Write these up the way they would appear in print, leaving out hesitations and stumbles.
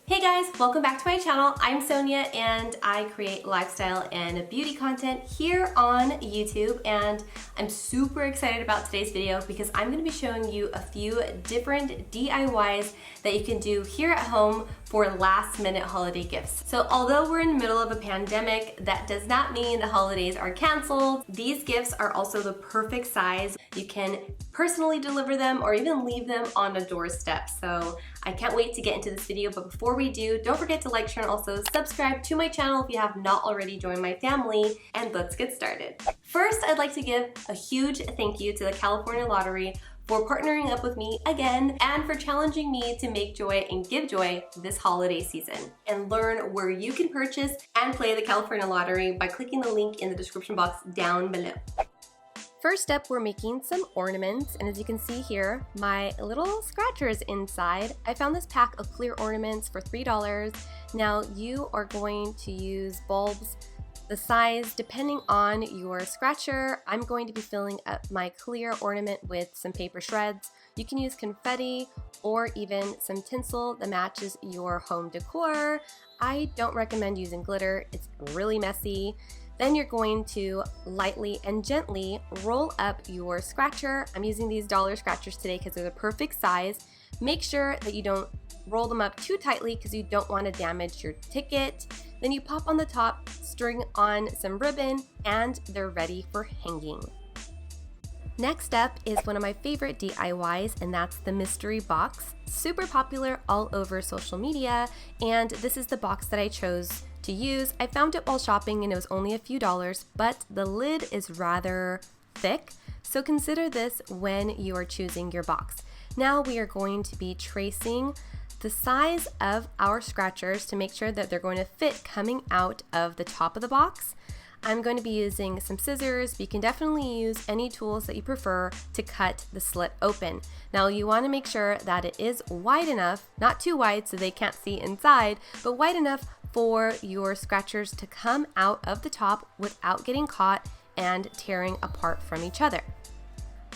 Hey guys, welcome back to my channel. I'm Sonia and I create lifestyle and beauty content here on YouTube, and I'm super excited about today's video because I'm going to be showing you a few different DIYs that you can do here at home for last minute holiday gifts. So although we're in the middle of a pandemic, that does not mean the holidays are canceled. These gifts are also the perfect size. You can personally deliver them or even leave them on a doorstep. So I can't wait to get into this video, but before we do, don't forget to like, share, and also subscribe to my channel if you have not already joined my family, and let's get started. First, I'd like to give a huge thank you to the California Lottery for partnering up with me again and for challenging me to make joy and give joy this holiday season. And learn where you can purchase and play the California Lottery by clicking the link in the description box down below. First up, we're making some ornaments, and as you can see here, my little scratchers inside. I found this pack of clear ornaments for $3. Now you are going to use bulbs the size depending on your scratcher. I'm going to be filling up my clear ornament with some paper shreds. You can use confetti or even some tinsel that matches your home decor. I don't recommend using glitter, it's really messy. Then you're going to lightly and gently roll up your scratcher. I'm using these dollar scratchers today because they're the perfect size. Make sure that you don't roll them up too tightly because you don't want to damage your ticket. Then you pop on the top, string on some ribbon, and they're ready for hanging. Next up is one of my favorite DIYs, and that's the mystery box. Super popular all over social media, and this is the box that I chose to use. I found it while shopping and it was only a few dollars, but the lid is rather thick, so consider this when you are choosing your box. Now we are going to be tracing the size of our scratchers to make sure that they're going to fit coming out of the top of the box. I'm going to be using some scissors, but you can definitely use any tools that you prefer to cut the slit open. Now you want to make sure that it is wide enough, not too wide so they can't see inside, but wide enough for your scratchers to come out of the top without getting caught and tearing apart from each other.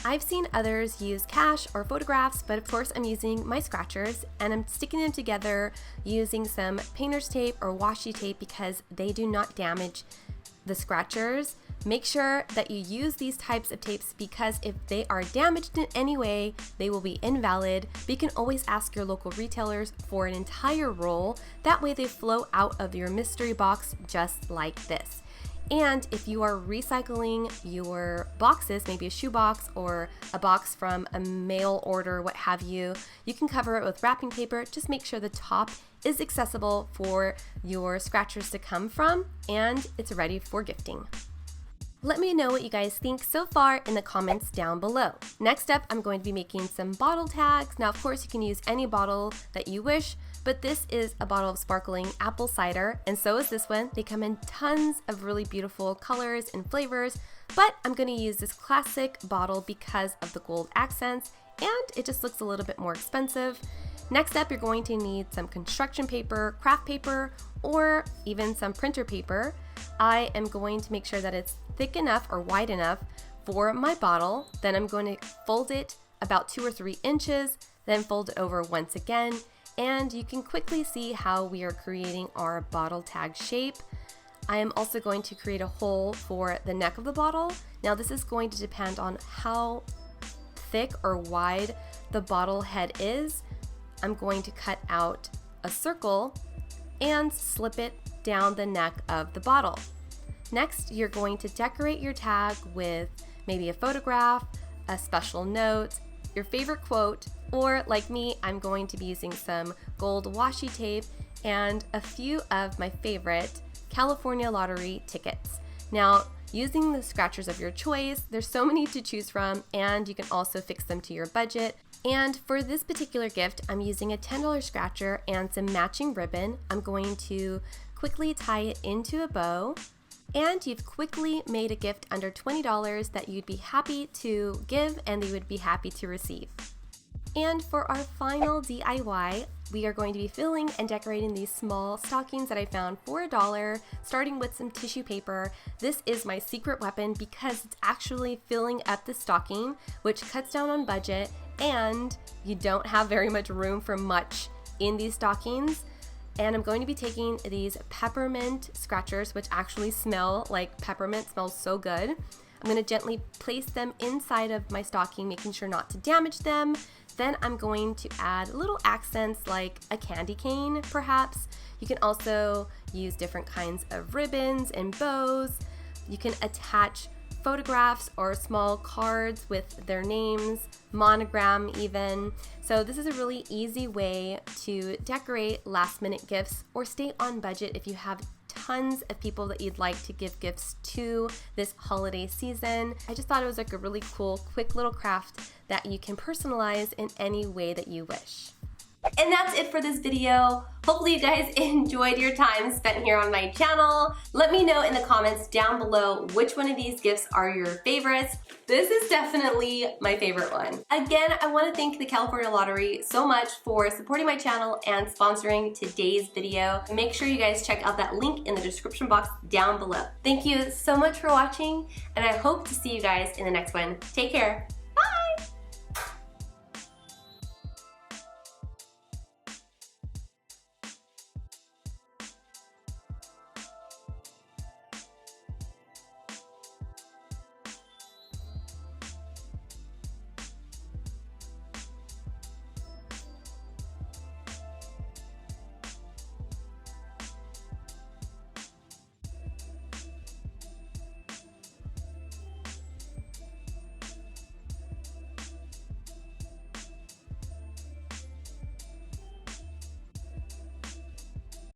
I've seen others use cash or photographs, but of course I'm using my scratchers and I'm sticking them together using some painter's tape or washi tape because they do not damage the scratchers. Make sure that you use these types of tapes because if they are damaged in any way, they will be invalid. But you can always ask your local retailers for an entire roll. That way they flow out of your mystery box just like this. And if you are recycling your boxes, maybe a shoe box or a box from a mail order, what have you, you can cover it with wrapping paper. Just make sure the top is accessible for your scratchers to come from and it's ready for gifting. Let me know what you guys think so far in the comments down below. Next up, I'm going to be making some bottle tags. Now, of course, you can use any bottle that you wish, but this is a bottle of sparkling apple cider, and so is this one. They come in tons of really beautiful colors and flavors, but I'm going to use this classic bottle because of the gold accents, and it just looks a little bit more expensive. Next up, you're going to need some construction paper, craft paper, or even some printer paper. I am going to make sure that it's thick enough or wide enough for my bottle. Then I'm going to fold it about 2 or 3 inches, then fold it over once again, and you can quickly see how we are creating our bottle tag shape. I am also going to create a hole for the neck of the bottle. Now this is going to depend on how thick or wide the bottle head is. I'm going to cut out a circle and slip it down the neck of the bottle. Next, you're going to decorate your tag with maybe a photograph, a special note, your favorite quote, or like me, I'm going to be using some gold washi tape and a few of my favorite California Lottery tickets. Now, using the scratchers of your choice, there's so many to choose from, and you can also fix them to your budget. And for this particular gift, I'm using a $10 scratcher and some matching ribbon. I'm going to quickly tie it into a bow, and you've quickly made a gift under $20 that you'd be happy to give and they would be happy to receive. And for our final DIY, we are going to be filling and decorating these small stockings that I found for $1, starting with some tissue paper. This is my secret weapon because it's actually filling up the stocking, which cuts down on budget, and you don't have very much room for much in these stockings. And I'm going to be taking these peppermint scratchers, which actually smell like peppermint, smells so good. I'm going to gently place them inside of my stocking, making sure not to damage them. Then I'm going to add little accents like a candy cane, perhaps. You can also use different kinds of ribbons and bows. You can attach photographs or small cards with their names, monogram even. So this is a really easy way to decorate last minute gifts or stay on budget if you have tons of people that you'd like to give gifts to this holiday season. I just thought it was like a really cool, quick little craft that you can personalize in any way that you wish. And that's it for this video. Hopefully you guys enjoyed your time spent here on my channel. Let me know in the comments down below which one of these gifts are your favorites. This is definitely my favorite one. Again, I want to thank the California Lottery so much for supporting my channel and sponsoring today's video. Make sure you guys check out that link in the description box down below. Thank you so much for watching, and I hope to see you guys in the next one. Take care.